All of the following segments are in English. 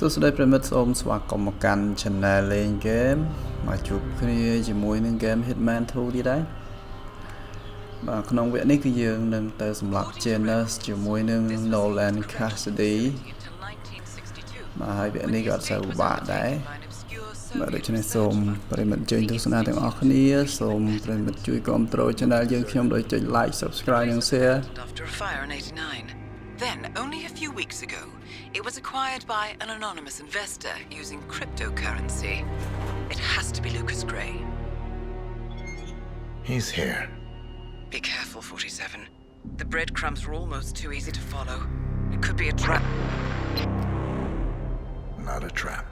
សួស្តីប្រិមិត្តសូមស្វាគមន៍មកកាន់ Channel LengGame មកជួបគ្នាជាមួយនឹង Game Hitman 2 ទៀតហើយបាទក្នុងវគ្គនេះគឺយើងនឹងទៅសម្រាប់ Janus ជាមួយនឹង Nolan Cassidy បាទហើយវគ្គនេះក៏អត់សូវពិបាកដែរបាទដូច្នេះសូមប្រិមិត្តជួយទស្សនាទាំងអស់គ្នាសូមប្រិមិត្តជួយគាំទ្រ Channel យើងខ្ញុំដោយចុច Like Subscribe និង Share. Then, only a few weeks ago, it was acquired by an anonymous investor using cryptocurrency. It has to be Lucas Gray. He's here. Be careful, 47. The breadcrumbs are almost too easy to follow. It could be a trap. Not a trap.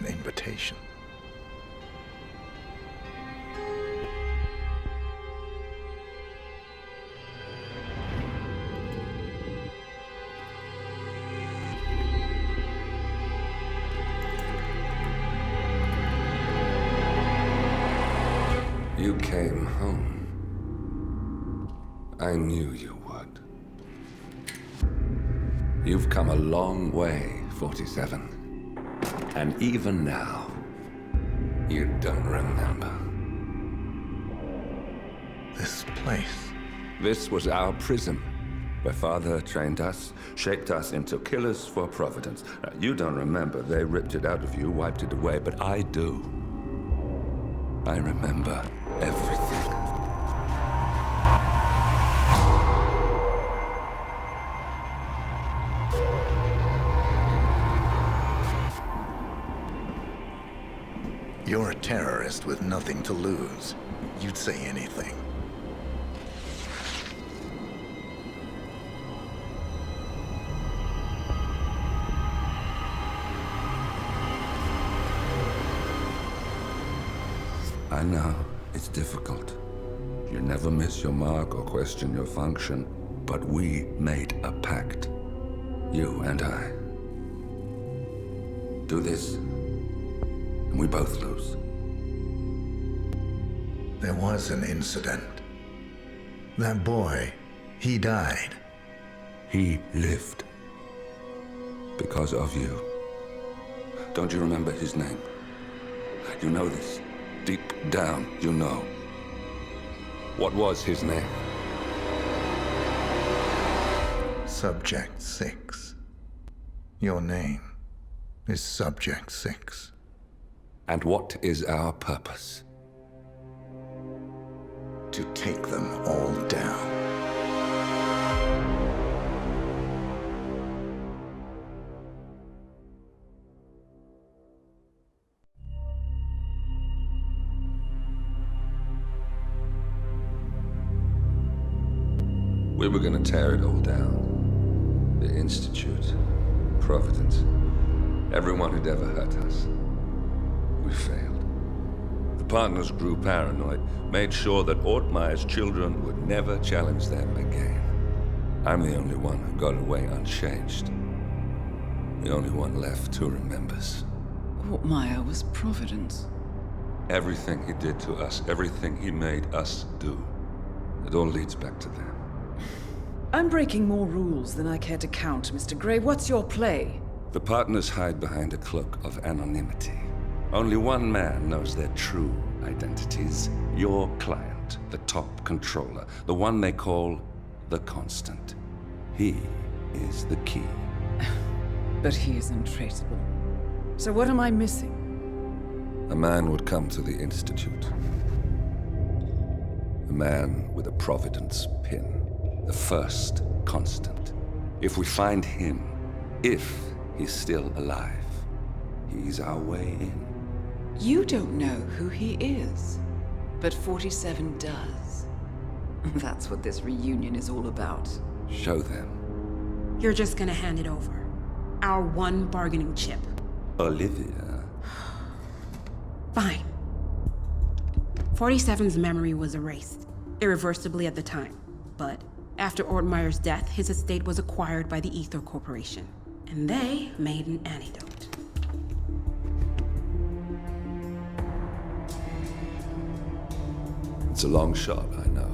An invitation. You came home. I knew you would. You've come a long way, 47. And even now, you don't remember. This place. This was our prison, where Father trained us, shaped us into killers for Providence. Now, you don't remember. They ripped it out of you, wiped it away, but I do. I remember everything. You're a terrorist with nothing to lose. You'd say anything. I know, it's difficult. You never miss your mark or question your function, but we made a pact. You and I. Do this, and we both lose. There was an incident. That boy, he died. He lived. Because of you. Don't you remember his name? You know this. Deep down, you know. What was his name? Subject 6. Your name is Subject 6. And what is our purpose? To take them all down. We were going to tear it all down. The Institute, Providence, everyone who'd ever hurt us. We failed. The partners grew paranoid, made sure that Ortmeyer's children would never challenge them again. I'm the only one who got away unchanged. The only one left who remembers. Ortmeyer was Providence. Everything he did to us, everything he made us do, it all leads back to them. I'm breaking more rules than I care to count, Mr. Gray. What's your play? The partners hide behind a cloak of anonymity. Only one man knows their true identities. Your client, the top controller, the one they call the Constant. He is the key. But he is untraceable. So what am I missing? A man would come to the Institute. A man with a Providence pin. The first constant. If we find him, if he's still alive, he's our way in. You don't know who he is, but 47 does. That's what this reunion is all about. Show them. You're just gonna hand it over. Our one bargaining chip. Olivia. Fine. 47's memory was erased, irreversibly at the time, but after Ortmeyer's death, his estate was acquired by the Ether Corporation, and they made an antidote. It's a long shot, I know.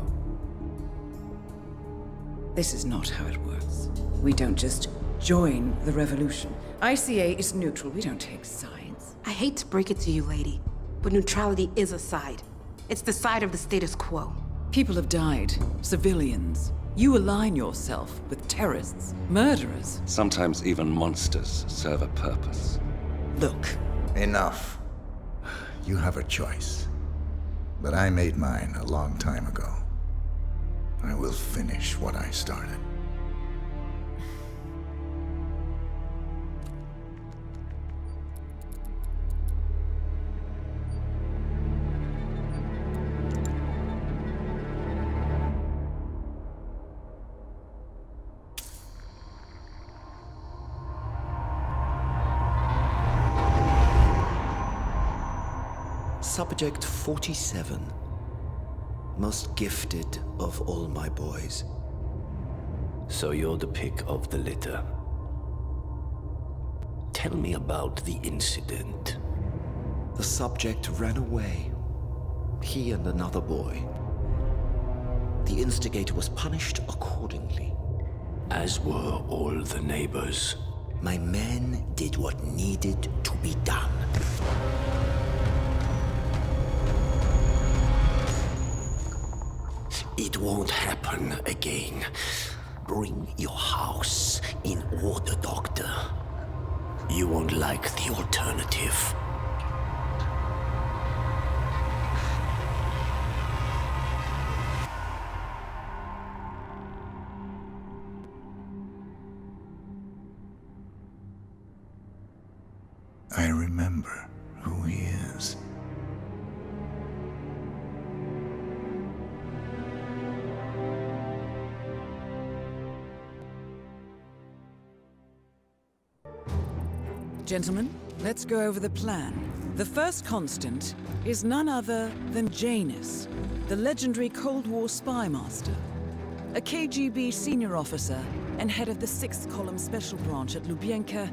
This is not how it works. We don't just join the revolution. ICA is neutral. We don't take sides. I hate to break it to you, lady, but neutrality is a side. It's the side of the status quo. People have died. Civilians. You align yourself with terrorists, murderers. Sometimes even monsters serve a purpose. Look, Enough. You have a choice. But I made mine a long time ago. I will finish what I started. Subject 47. Most gifted of all my boys. So you're the pick of the litter. Tell me about the incident. The subject ran away. He and another boy. The instigator was punished accordingly. As were all the neighbors. My men did what needed to be done. It won't happen again. Bring your house in order, Doctor. You won't like the alternative. I remember who he is. gentlemen, let's go over the plan. The first constant is none other than Janus, the legendary Cold War spy master, a KGB senior officer and head of the 6th Column Special Branch at Lubyanka.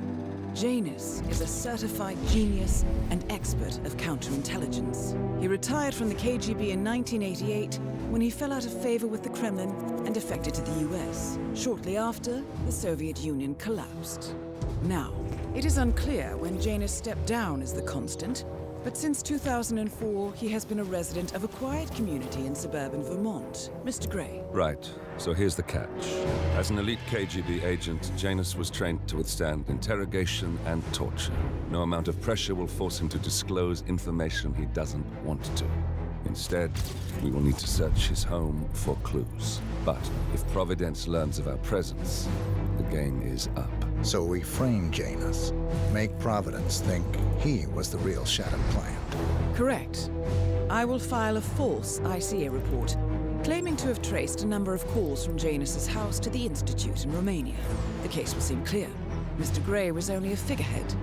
Janus is a certified genius and expert of counterintelligence. He retired from the KGB in 1988 when he fell out of favor with the Kremlin and defected to the US. Shortly after, the Soviet Union collapsed. Now, it is unclear when Janus stepped down as the constant, but since 2004, he has been a resident of a quiet community in suburban Vermont. Mr. Gray. Right. So here's the catch. As an elite KGB agent, Janus was trained to withstand interrogation and torture. No amount of pressure will force him to disclose information he doesn't want to. Instead, we will need to search his home for clues. But if Providence learns of our presence, the game is up. So we frame Janus, make Providence think he was the real Shadow client. Correct. I will file a false ICA report, claiming to have traced a number of calls from Janus's house to the Institute in Romania. The case will seem clear. Mr. Gray was only a figurehead.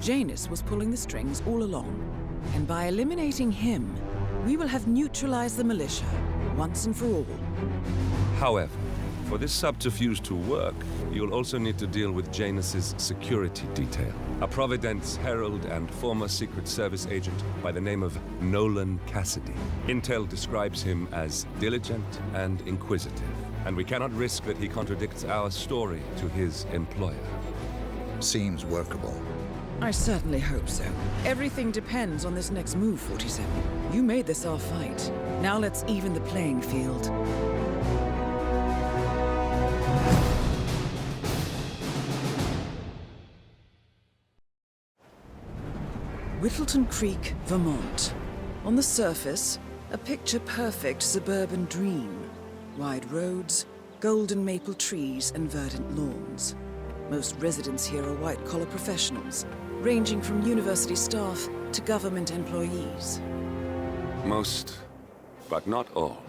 Janus was pulling the strings all along. And by eliminating him, we will have neutralized the militia, once and for all. However, for this subterfuge to work, you'll also need to deal with Janus's security detail. A Providence herald and former Secret Service agent by the name of Nolan Cassidy. Intel describes him as diligent and inquisitive, and we cannot risk that he contradicts our story to his employer. Seems workable. I certainly hope so. Everything depends on this next move, 47. You made this our fight. Now let's even the playing field. Whittleton Creek, Vermont. On the surface, a picture-perfect suburban dream. Wide roads, golden maple trees, and verdant lawns. Most residents here are white-collar professionals, ranging from university staff to government employees. Most, but not all.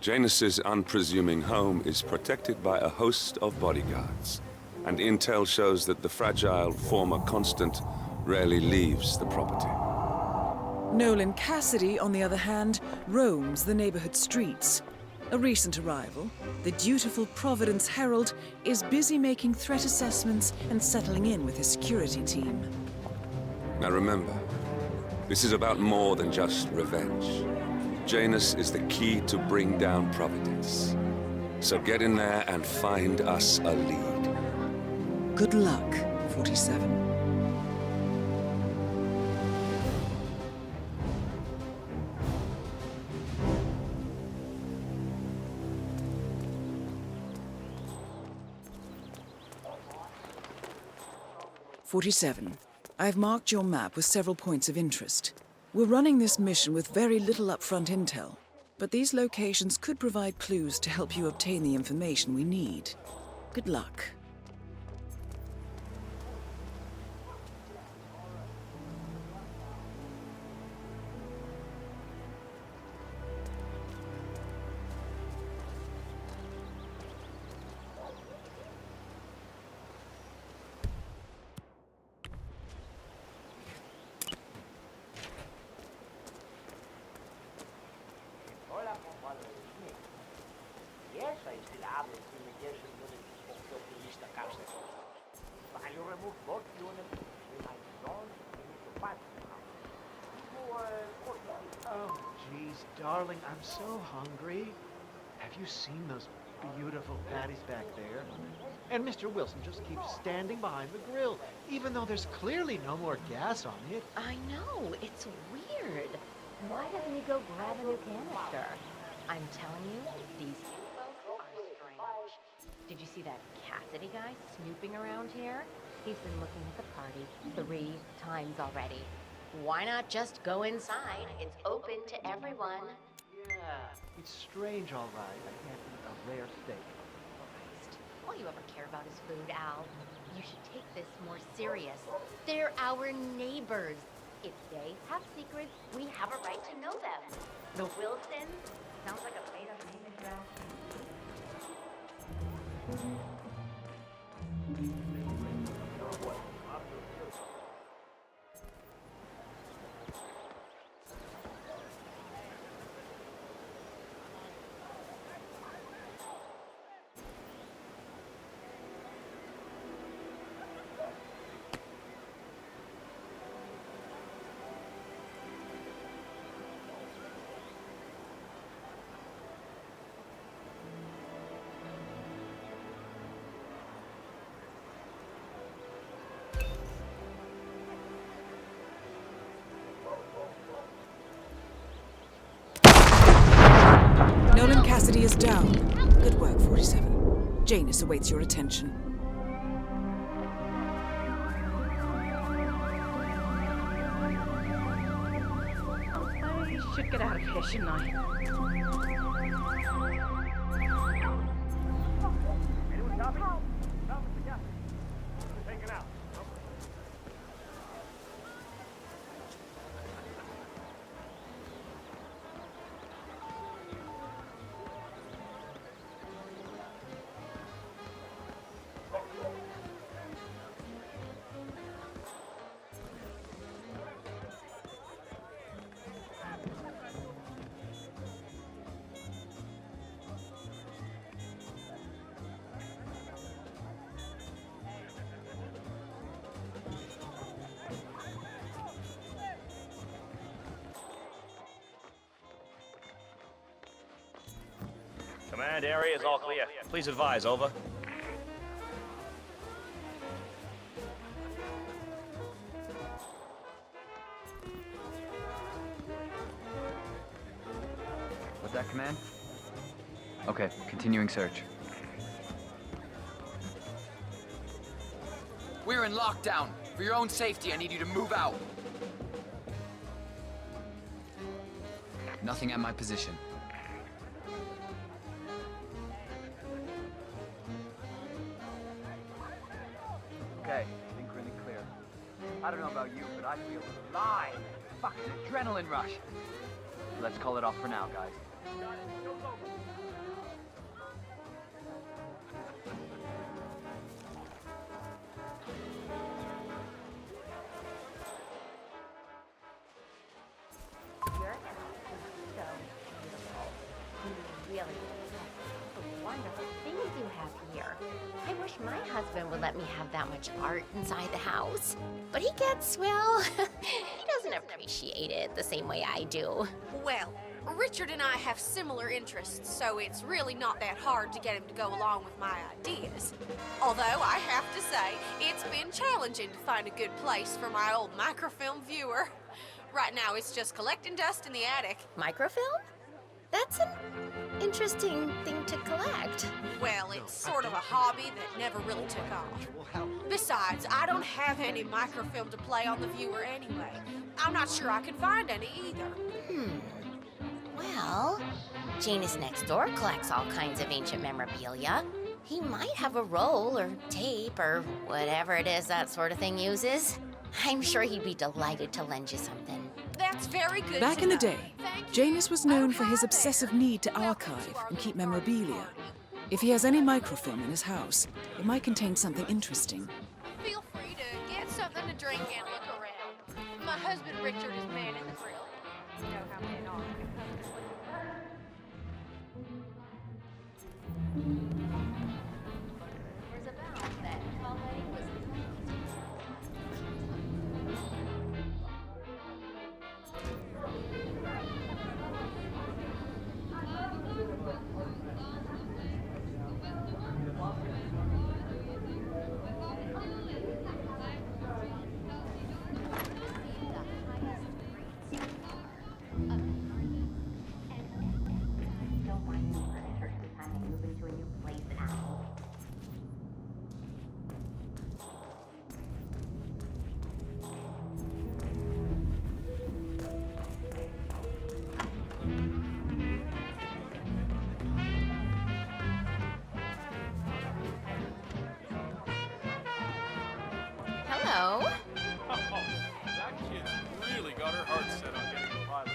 Janus's unpresuming home is protected by a host of bodyguards, and intel shows that the fragile former constant rarely leaves the property. Nolan Cassidy, on the other hand, roams the neighborhood streets. A recent arrival, the dutiful Providence Herald is busy making threat assessments and settling in with his security team. Now remember, this is about more than just revenge. Janus is the key to bring down Providence. So get in there and find us a lead. Good luck, 47. I've marked your map with several points of interest. We're running this mission with very little upfront intel, but these locations could provide clues to help you obtain the information we need. Good luck. Oh, geez, darling, I'm so hungry. Have you seen those beautiful patties back there? And Mr. Wilson just keeps standing behind the grill, even though there's clearly no more gas on it. I know, it's weird. Why doesn't he go grab a new canister? I'm telling you, these folks are strange. Did you see that Cassidy guy snooping around here? He's been looking at the party 3 times already. Why not just go inside? It's open to everyone. Yeah, it's strange, all right. I can't eat a rare steak. Christ. All you ever care about is food, Al. You should take this more serious. They're our neighbors. If they have secrets, we have a right to know them. The Wilsons? Sounds like a made-up name and address. Cassidy is down. Good work, 47. Janus awaits your attention. I should get out of here, shouldn't I? Command area is all clear. Please advise, over. What's that, command? Okay, continuing search. We're in lockdown. For your own safety, I need you to move out. Nothing at my position. Okay, I think we're in the clear. I don't know about you, but I feel alive. Fucking adrenaline rush. Let's call it off for now, guys. Your house is so beautiful. Really, the wonderful things you have here. I wish my husband would let me have that much art inside the house. But he gets, well, he doesn't appreciate it the same way I do. Well, Richard and I have similar interests, so it's really not that hard to get him to go along with my ideas. Although I have to say, it's been challenging to find a good place for my old microfilm viewer. Right now, it's just collecting dust in the attic. Microfilm? That's an interesting thing to collect. Well, it's sort of a hobby that never really took off. Besides, I don't have any microfilm to play on the viewer anyway. I'm not sure I could find any either. Well, Janus next door collects all kinds of ancient memorabilia. He might have a roll or tape or whatever it is that sort of thing uses. I'm sure he'd be delighted to lend you something. That's very good. Back in the day, Janus was known for his obsessive need to archive and keep memorabilia. If he has any microfilm in his house, it might contain something interesting. Feel free to get something to drink and look around. My husband Richard is man in the grill. You know how men are. There's a valve that already was. Hello. Oh, that kid's really got her heart set on getting a pilot.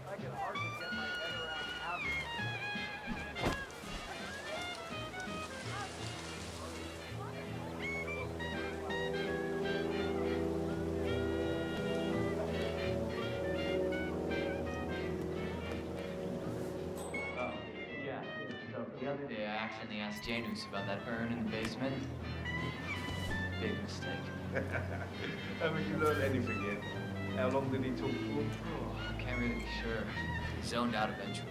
I can hardly get my head around how The other day, I accidentally asked Janus about that urn in the basement. Big mistake. Haven't you learned anything yet? How long did he talk for? Oh, I can't really be sure. He zoned out eventually.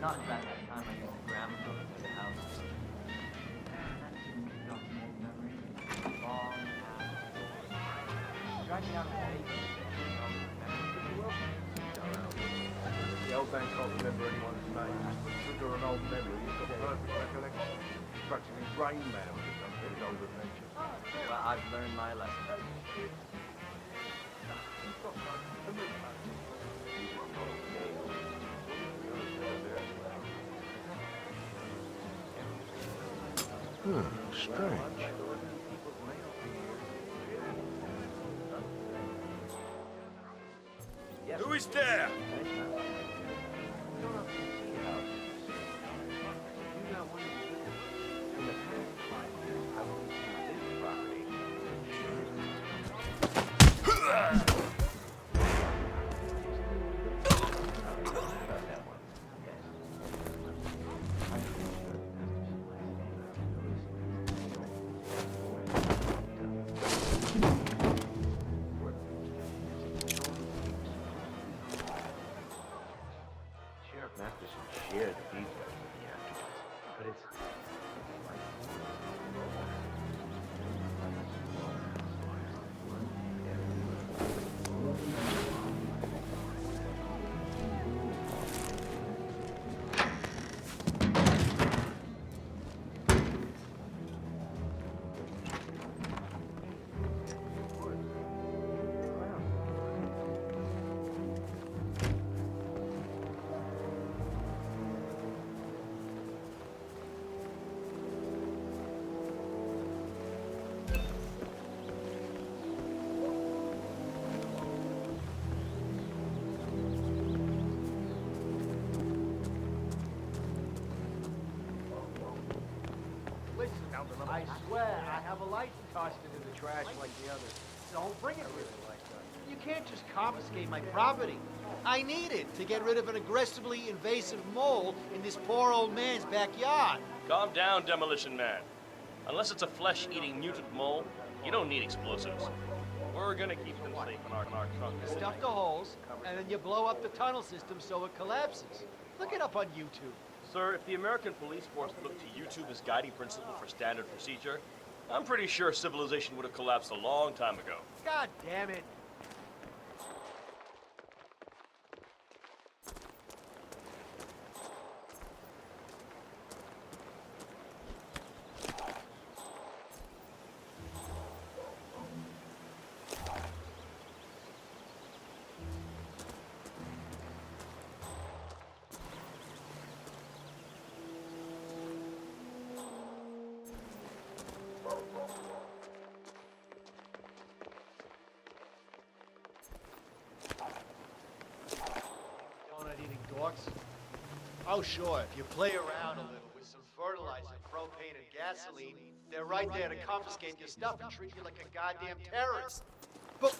Not about that time I got Grandma over to the house. That tune kicked off an old memory. Long after. Driving down the day. The old man can't remember anyone's name. Trigger an old memory, he's got perfect recollection. Practically brain man when it comes to his old adventure. Well, I've learned my lesson. Strange. Who is there? shared details with me afterwards, but it's... I swear, I have a license tossed into the trash like the others. Don't bring it with me like that. You can't just confiscate my property. I need it to get rid of an aggressively invasive mole in this poor old man's backyard. Calm down, Demolition Man. Unless it's a flesh-eating mutant mole, you don't need explosives. We're gonna keep them safe in our trunk. Stuff the holes, and then you blow up the tunnel system so it collapses. Look it up on YouTube. Sir, if the American police force looked to YouTube as guiding principle for standard procedure, I'm pretty sure civilization would have collapsed a long time ago. God damn it. Oh, sure, if you play around a little with some fertilizer, propane, and gasoline, they're right there to confiscate your stuff and treat you like a goddamn terrorist. But...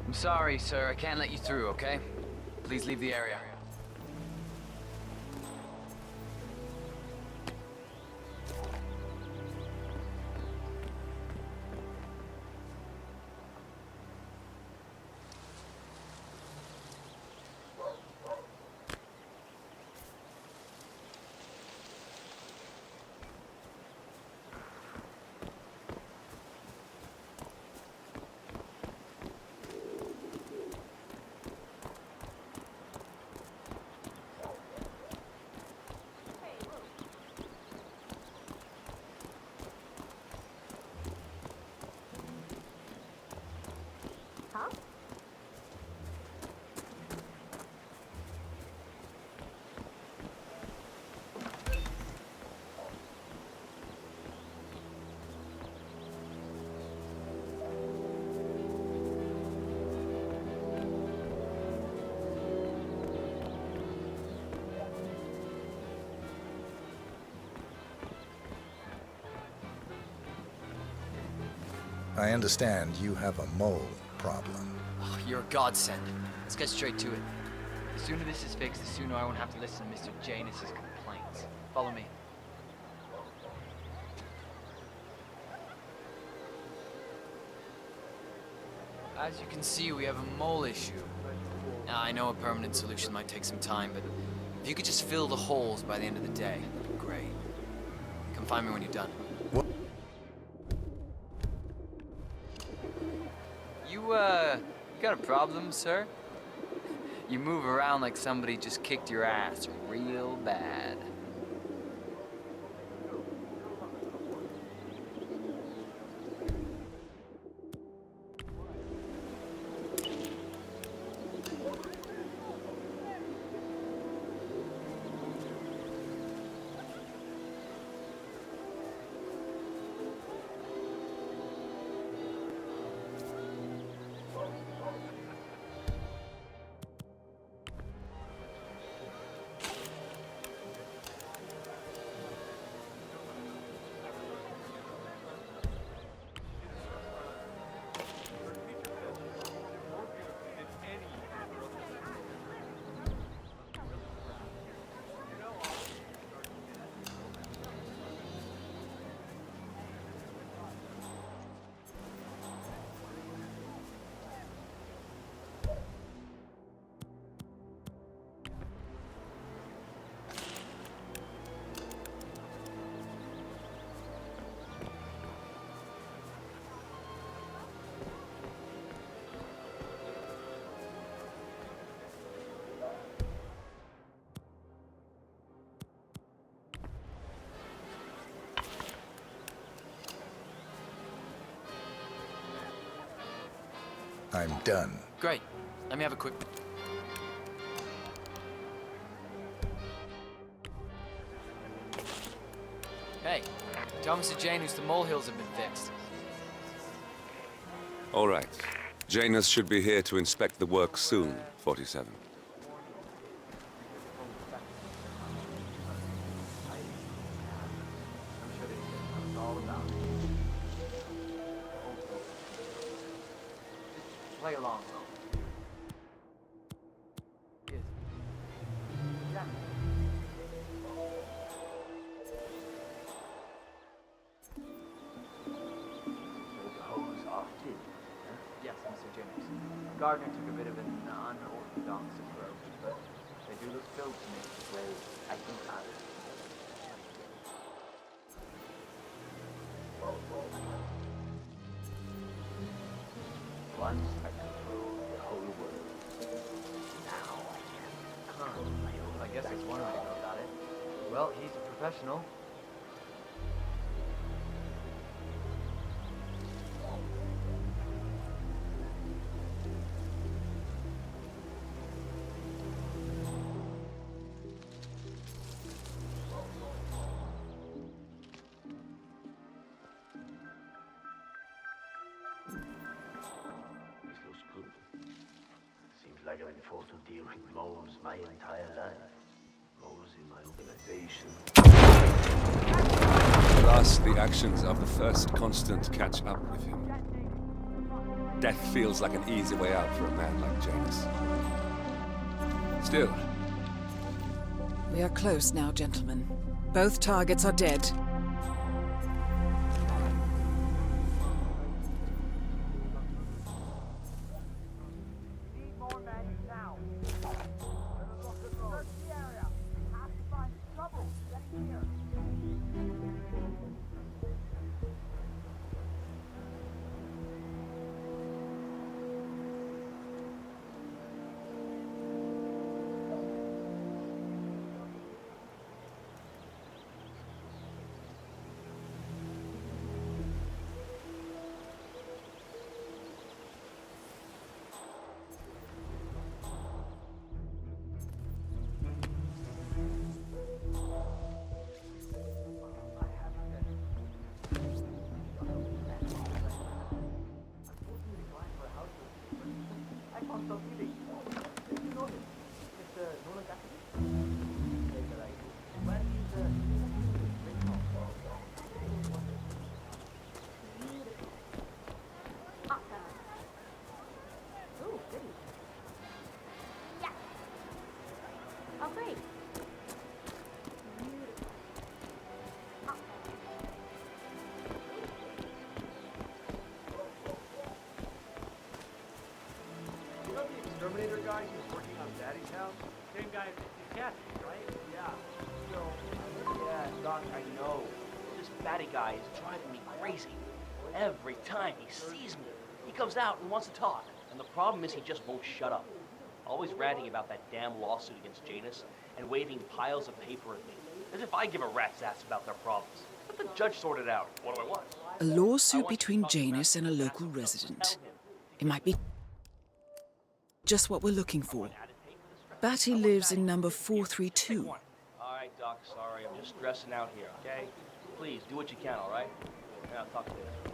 I'm sorry, sir. I can't let you through, okay? Please leave the area. I understand you have a mole problem. Oh, you're a godsend. Let's get straight to it. The sooner this is fixed, the sooner I won't have to listen to Mr. Janus's complaints. Follow me. As you can see, we have a mole issue. Now, I know a permanent solution might take some time, but if you could just fill the holes by the end of the day, that'd be great. Come find me when you're done. What? You got a problem, sir? You move around like somebody just kicked your ass real bad. I'm done. Great. Let me have a quick... Hey, tell Mr. Janus the molehills have been fixed. All right. Janus should be here to inspect the work soon, 47. Play along. Yes. Yeah. The hose are thin. Yes, Mr. Janus. Gardner took a bit of an unorthodox approach, but they do look filled to me. Well, I think I'll... Once I controlled the whole world. Now I can control my own. I guess that's one way to go about it. Well, he's a professional. This looks good. Seems like I've been forced to deal with moles my entire life. Moles in my organization. Thus, the actions of the first constant catch up with him. Death feels like an easy way out for a man like Janus. Still, We are close now, gentlemen. Both targets are dead. Oh, great. You know the exterminator guy who's working on Daddy's house? Same guy as Kathy, right? Yeah. Yeah, Doc, I know. This batty guy is driving me crazy. Every time he sees me, he comes out and wants to talk. And the problem is he just won't shut up. Always ranting about that damn lawsuit against Janus and waving piles of paper at me. As if I give a rat's ass about their problems. Let the judge sort it out. What do I want? A lawsuit between Janus and a local resident. It might be just what we're looking for. Batty lives in number 432. All right, Doc, sorry. I'm just stressing out here, okay? Please, do what you can, all right? Yeah, I'll talk to you later.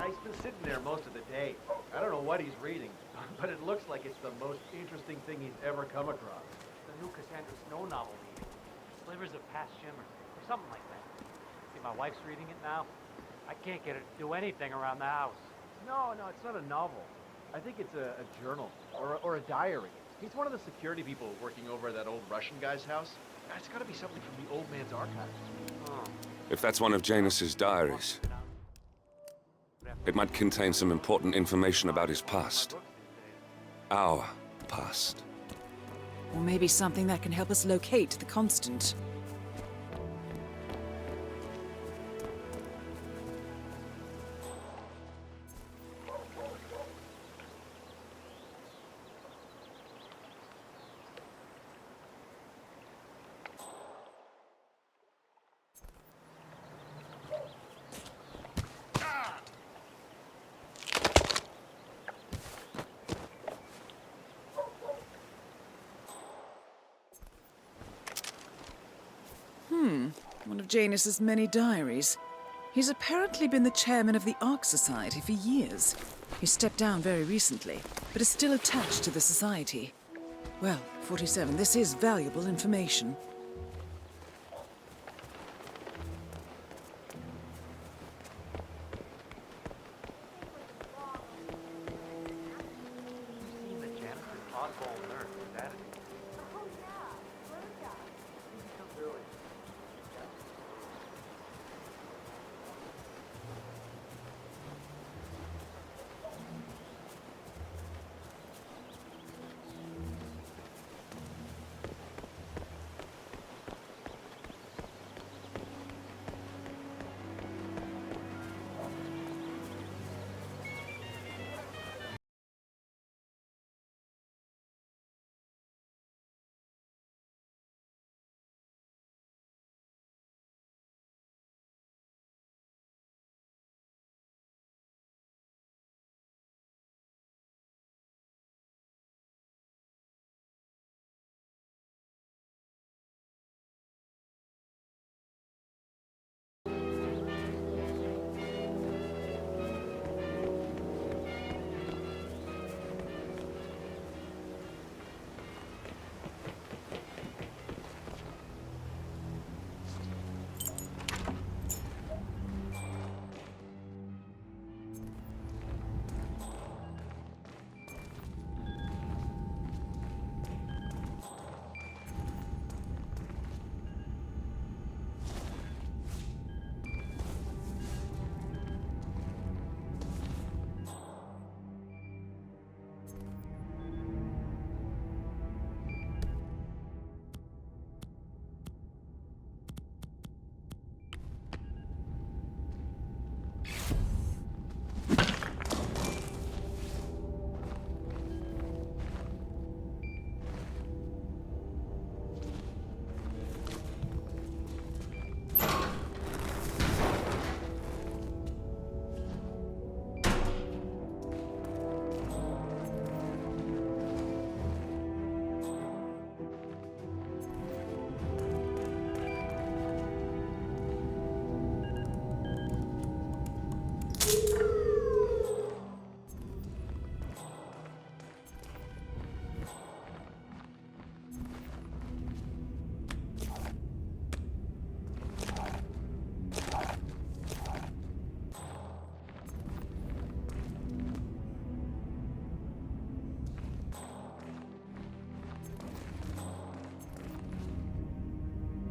He's been sitting there most of the day. I don't know what he's reading, but it looks like it's the most interesting thing he's ever come across. The new Cassandra Snow novel reading. Slivers of Past Shimmer, or something like that. See, my wife's reading it now. I can't get her to do anything around the house. No, it's not a novel. I think it's a journal, or a diary. He's one of the security people working over at that old Russian guy's house. It's gotta be something from the old man's archives. if that's one of Janus's diaries, it might contain some important information about his past. Our past. Or maybe something that can help us locate the constant. One of Janus's many diaries. He's apparently been the chairman of the Ark Society for years. He stepped down very recently, but is still attached to the society. Well, 47, this is valuable information. You've seen the Janus is oddball nerd with attitude.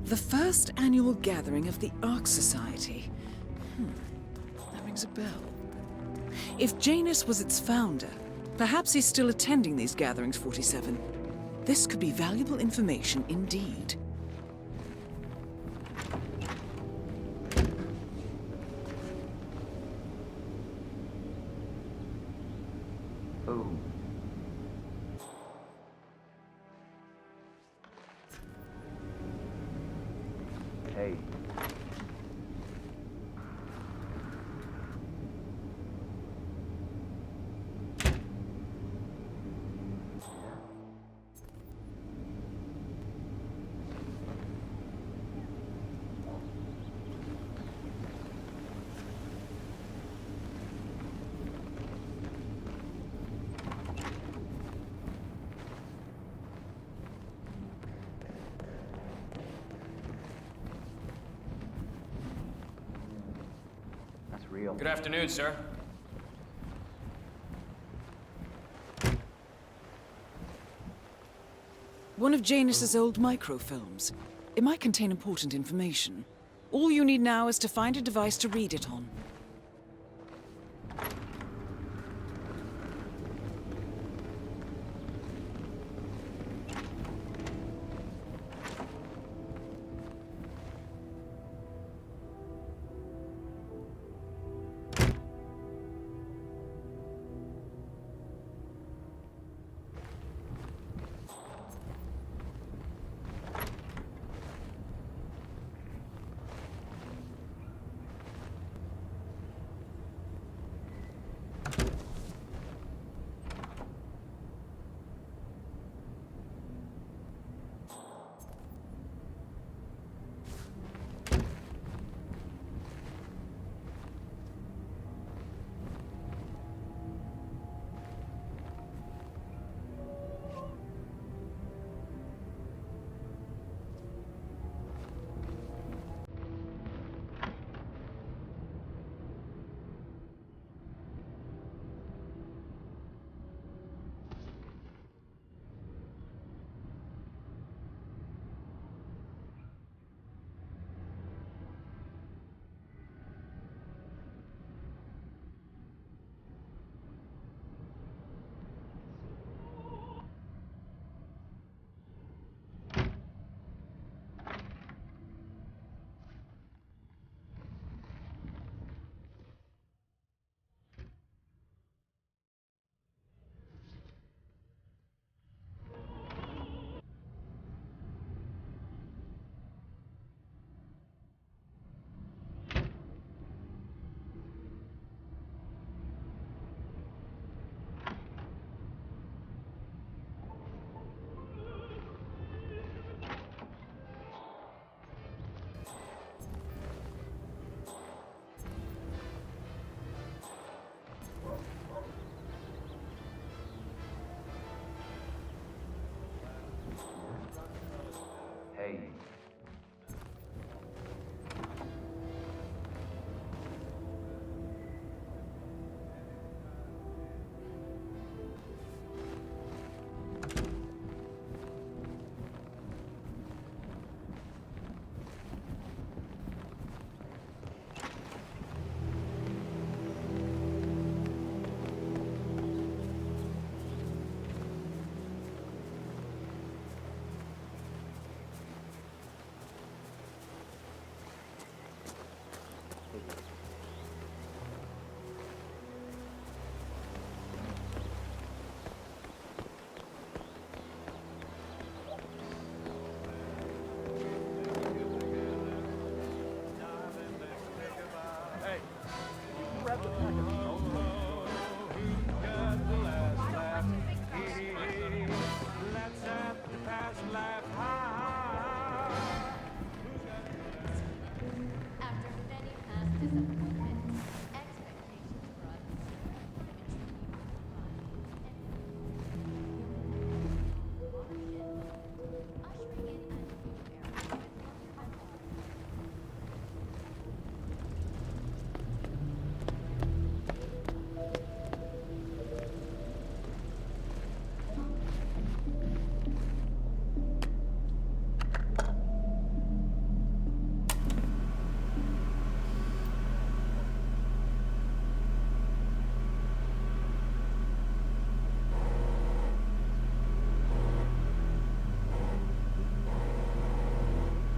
The first annual gathering of the Ark Society. That rings a bell. If Janus was its founder, perhaps he's still attending these gatherings, 47. This could be valuable information indeed. Oh. Hey. Good afternoon, sir. One of Janus's old microfilms. It might contain important information. All you need now is to find a device to read it on.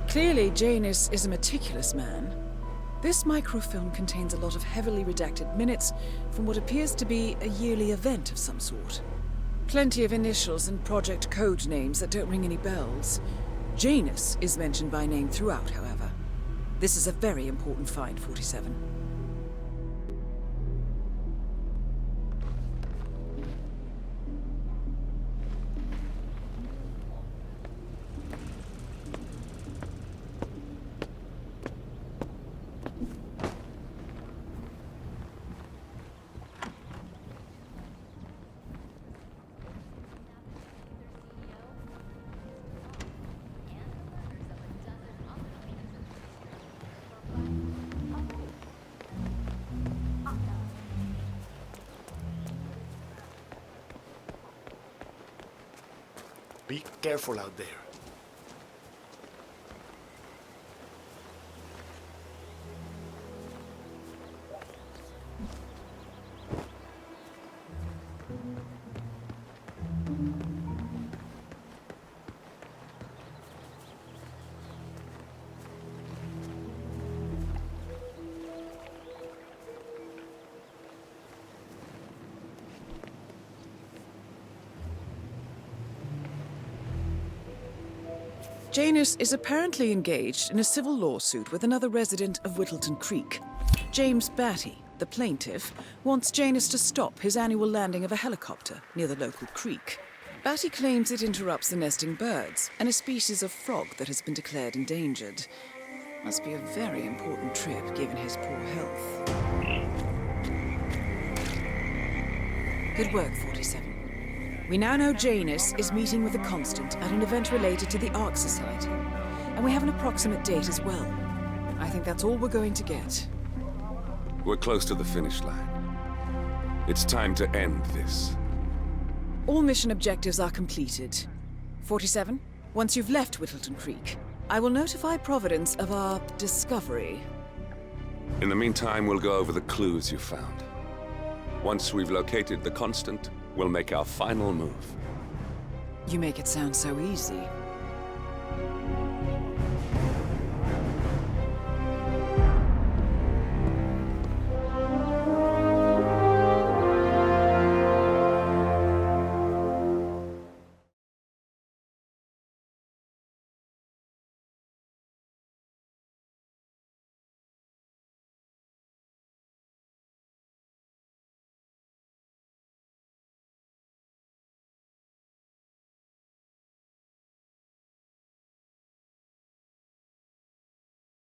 Clearly, Janus is a meticulous man. This microfilm contains a lot of heavily redacted minutes from what appears to be a yearly event of some sort. Plenty of initials and project code names that don't ring any bells. Janus is mentioned by name throughout, however. This is a very important find, 47. Be careful out there. Janus is apparently engaged in a civil lawsuit with another resident of Whittleton Creek. James Batty, the plaintiff, wants Janus to stop his annual landing of a helicopter near the local creek. Batty claims it interrupts the nesting birds and a species of frog that has been declared endangered. Must be a very important trip given his poor health. Good work, 47. We now know Janus is meeting with the Constant at an event related to the Ark Society, and we have an approximate date as well. I think that's all we're going to get. We're close to the finish line. It's time to end this. All mission objectives are completed. 47, once you've left Whittleton Creek, I will notify Providence of our discovery. In the meantime, we'll go over the clues you found. Once we've located the Constant, we'll make our final move. You make it sound so easy.